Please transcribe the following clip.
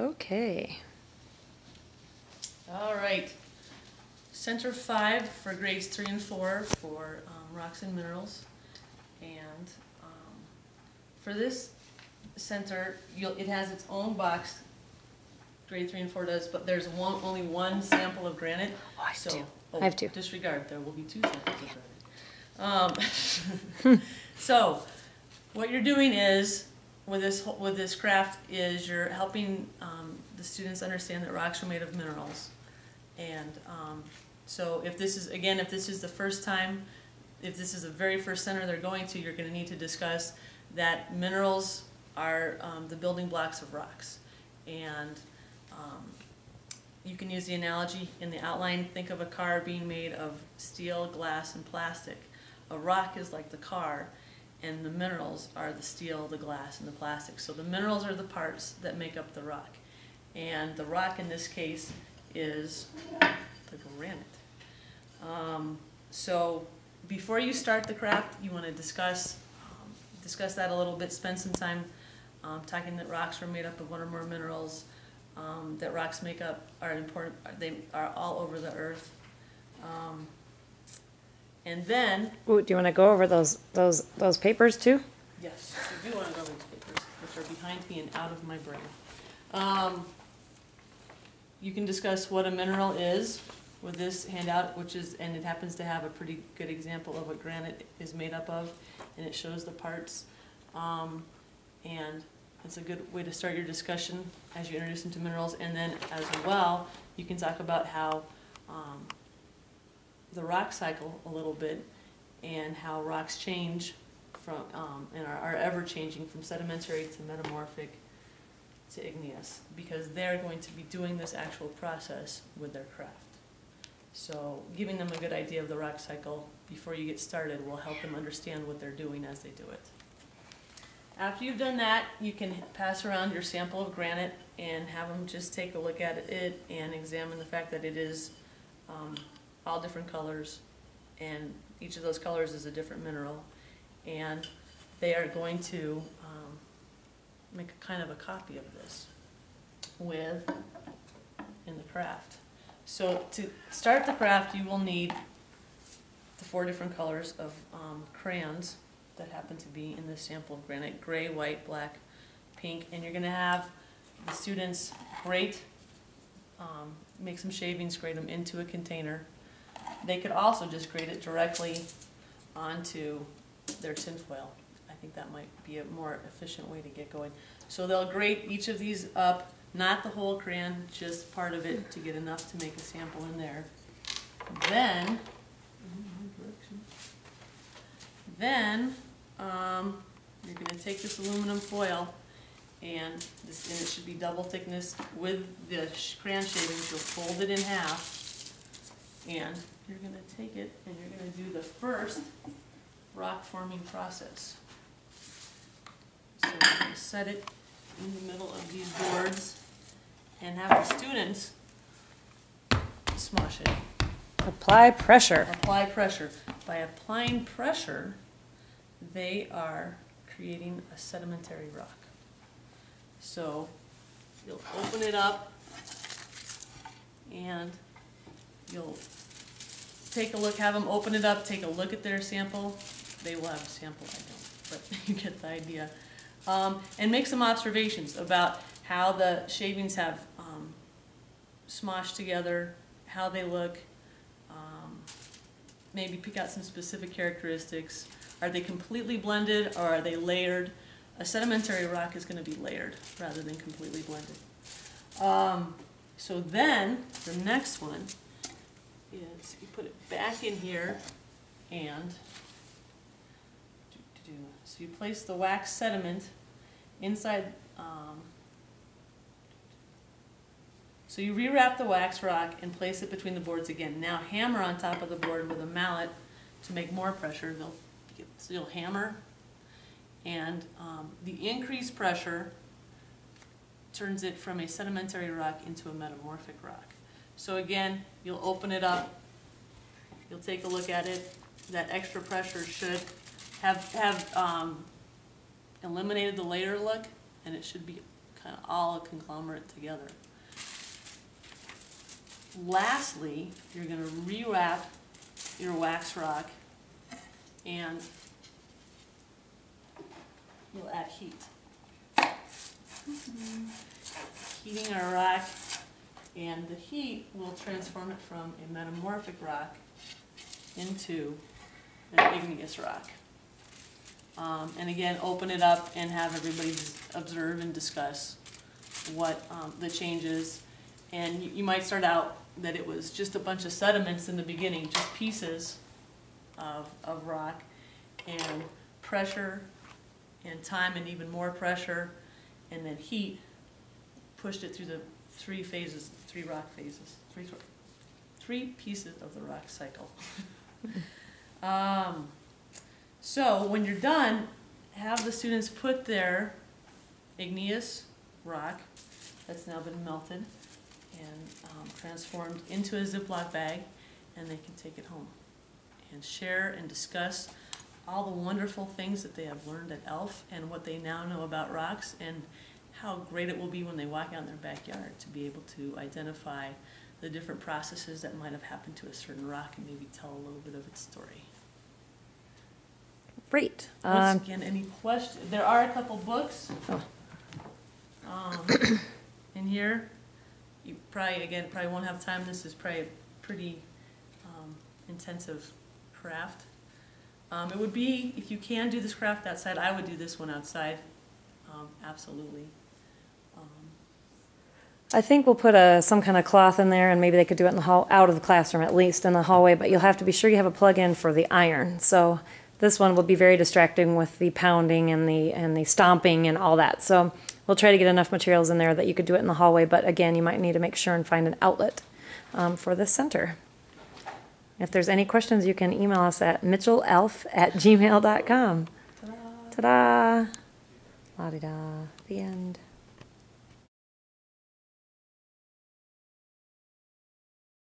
Okay. All right. Center 5 for grades 3 and 4 for rocks and minerals. And for this center, it has its own box. Grade 3 and 4 does, but there's only one sample of granite. Oh, I have two. Oh, I have two. Disregard, there will be 2 samples of granite. So, what you're doing is, with this craft, is you're helping the students understand that rocks are made of minerals. And so if this is, again, if this is the first time, if this is the very first center they're going to, you're going to need to discuss that minerals are the building blocks of rocks. And you can use the analogy in the outline. Think of a car being made of steel, glass, and plastic. A rock is like the car, and the minerals are the steel, the glass, and the plastic. So the minerals are the parts that make up the rock. And the rock in this case is the granite. So before you start the craft, you want to discuss that a little bit, spend some time talking that rocks are made up of one or more minerals, that rocks are important, they are all over the earth. And then... Ooh, do you want to go over those papers too? Yes, I do want to go over these papers, which are behind me and out of my brain. You can discuss what a mineral is with this handout, and it happens to have a pretty good example of what granite is made up of, and it shows the parts. And it's a good way to start your discussion as you introduce them to minerals. And then as well, you can talk about how the rock cycle a little bit, and how rocks change from and are ever changing from sedimentary to metamorphic to igneous, because they're going to be doing this actual process with their craft. So giving them a good idea of the rock cycle before you get started will help them understand what they're doing as they do it. After you've done that, you can pass around your sample of granite and have them just take a look at it and examine the fact that it is all different colors, and each of those colors is a different mineral, and they are going to make a kind of a copy of this in the craft. So to start the craft, you will need the 4 different colors of crayons that happen to be in this sample of granite: gray, white, black, pink. And you're going to have the students make some shavings, grate them into a container. They could also just grate it directly onto their tinfoil. I think that might be a more efficient way to get going. So they'll grate each of these up, not the whole crayon, just part of it to get enough to make a sample in there. Then you're going to take this aluminum foil, and it should be double thickness. With the crayon shavings, you'll fold it in half, and you're going to take it and you're going to do the first rock forming process. So we're going to set it in the middle of these boards and have the students smush it. Apply pressure. Apply pressure. By applying pressure, they are creating a sedimentary rock. So you'll open it up and you'll take a look, have them open it up, take a look at their sample. They will have a sample, I don't, but you get the idea. And make some observations about how the shavings have smoshed together, how they look, maybe pick out some specific characteristics. Are they completely blended, or are they layered? A sedimentary rock is going to be layered rather than completely blended. So then the next one is you put it back in here, and so you place the wax sediment inside. So you rewrap the wax rock and place it between the boards again. Now hammer on top of the board with a mallet to make more pressure. So you'll hammer, and the increased pressure turns it from a sedimentary rock into a metamorphic rock. So again, you'll open it up, you'll take a look at it. That extra pressure should have eliminated the layer look, and it should be kind of all a conglomerate together. Lastly, you're gonna rewrap your wax rock and you'll add heat. Heating our rock, and the heat will transform it from a metamorphic rock into an igneous rock. And again, open it up and have everybody observe and discuss what the changes. And you might start out that it was just a bunch of sediments in the beginning, just pieces of rock, and pressure and time and even more pressure, and then heat pushed it through the three rock phases, three pieces of the rock cycle. So when you're done, have the students put their igneous rock that's now been melted and transformed into a Ziploc bag, and they can take it home and share and discuss all the wonderful things that they have learned at ELF and what they now know about rocks, and how great it will be when they walk out in their backyard to be able to identify the different processes that might have happened to a certain rock and maybe tell a little bit of its story. Great. Once again, any questions? There are a couple books in here. You probably won't have time. This is probably a pretty intensive craft. It would be, if you can do this craft outside, I would do this one outside. Absolutely. I think we'll put some kind of cloth in there, and maybe they could do it in the hall, out of the classroom at least, in the hallway, but you'll have to be sure you have a plug-in for the iron. So this one will be very distracting with the pounding and the stomping and all that. So we'll try to get enough materials in there that you could do it in the hallway, but again, you might need to make sure and find an outlet for this center. If there's any questions, you can email us at mitchellelf@gmail.com. Ta-da! La-di-da. The end.